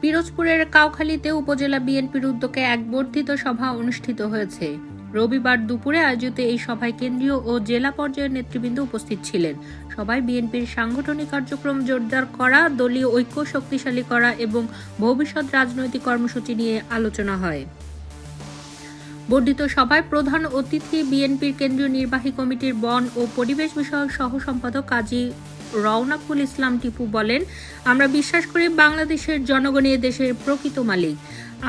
পিরোজপুরের কাউখালীতে উপজেলা বিএনপির উদ্যোগে এক বর্ধিত সভা অনুষ্ঠিত হয়েছে। রবিবার দুপুরে আয়োজিত এই সভায় কেন্দ্রীয় ও জেলা পর্যায়ের নেতৃবৃন্দ উপস্থিত ছিলেন। সভায় বিএনপির সাংগঠনিক কার্যক্রম জোরদার করা, দলীয় ঐক্য শক্তিশালী করা এবং ভবিষ্যৎ রাজনৈতিক কর্মসূচি নিয়ে আলোচনা হয়। বর্ধিত সভায় প্রধান অতিথি বিএনপির কেন্দ্রীয় নির্বাহী কমিটির বন ও পরিবেশ বিষয়ক সহ সম্পাদক কাজী রওনাকুল ইসলাম টিপু বলেন, আমরা বিশ্বাস করি বাংলাদেশের জনগণ এ দেশের প্রকৃত মালিক।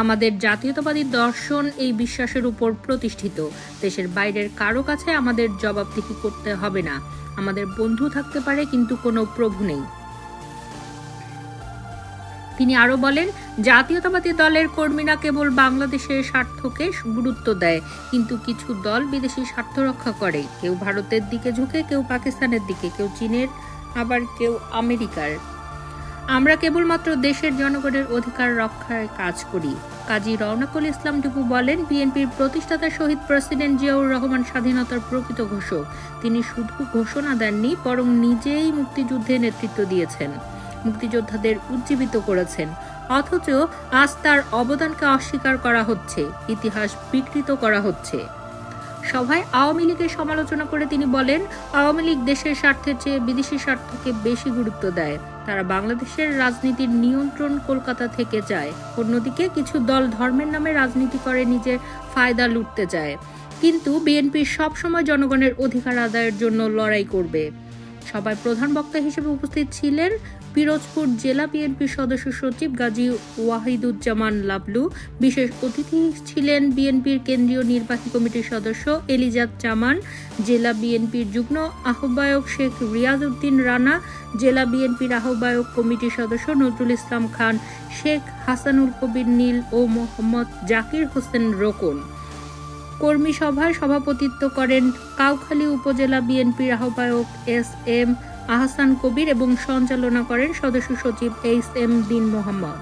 আমাদের জাতীয়তাবাদী দর্শন এই বিশ্বাসের উপর প্রতিষ্ঠিত। দেশের বাইরের কারো কাছে আমাদের জবাবদিহি করতে হবে না। আমাদের বন্ধু থাকতে পারে, কিন্তু কোনো প্রভু নেই। তিনি আরো বলেন, জাতীয়তাবাদী দলের কর্মীরা কেবল বাংলাদেশের স্বার্থকে গুরুত্ব দেয়, কিন্তু কিছু দল বিদেশি স্বার্থ রক্ষা করে। কেউ ভারতের দিকে ঝুঁকে, কেউ পাকিস্তানের দিকে, কেউ চীনের, আবার কেউ আমেরিকার। আমরা কেবলমাত্র দেশের জনগণের অধিকার রক্ষায় কাজ করি। কাজী রওনাকুল ইসলাম টিপু বলেন, বিএনপির প্রতিষ্ঠাতা শহীদ প্রেসিডেন্ট জিয়াউর রহমান স্বাধীনতার প্রকৃত ঘোষক। তিনি শুধু ঘোষণা দেননি, বরং নিজেই মুক্তিযুদ্ধে নেতৃত্ব দিয়েছেন, মুক্তিযোদ্ধাদের উজ্জীবিত করেছেন। অথচ আজ তার অবদানকে অস্বীকার করা হচ্ছে, ইতিহাস বিকৃত করা হচ্ছে। সভায় আওয়ামী লীগের সমালোচনা করে তিনি বলেন, আওয়ামী লীগ দেশের স্বার্থের চেয়ে বিদেশি স্বার্থকে বেশি গুরুত্ব দেয়। তারা বাংলাদেশের রাজনীতির নিয়ন্ত্রণ কলকাতা থেকে চায়। অন্যদিকে কিছু দল ধর্মের নামে রাজনীতি করে নিজের ফায়দা লুটতে চায়। কিন্তু বিএনপি সবসময় জনগণের অধিকার আদায়ের জন্য লড়াই করবে। সভায় প্রধান বক্তা হিসেবে উপস্থিত ছিলেন পিরোজপুর জেলা বিএনপির সদস্য সচিব গাজী ওয়াহিদুজ্জামান লাবলু। বিশেষ অতিথি ছিলেন বিএনপির কেন্দ্রীয় নির্বাহী কমিটির সদস্য এলিজাত জামান, জেলা বিএনপির যুগ্ম আহ্বায়ক শেখ রিয়াজ উদ্দিন রানা, জেলা বিএনপির আহ্বায়ক কমিটির সদস্য নজরুল ইসলাম খান, শেখ হাসানুল কবির নীল ও মোহাম্মদ জাকির হোসেন রোকন। কর্মী সভায় সভাপতিত্ব করেন কাউখালী উপজেলা বিএনপির আহ্বায়ক এস.এম. আহসান কবির এবং সঞ্চালনা করেন সদস্য সচিব এইচ.এম. দীন মোহাম্মদ।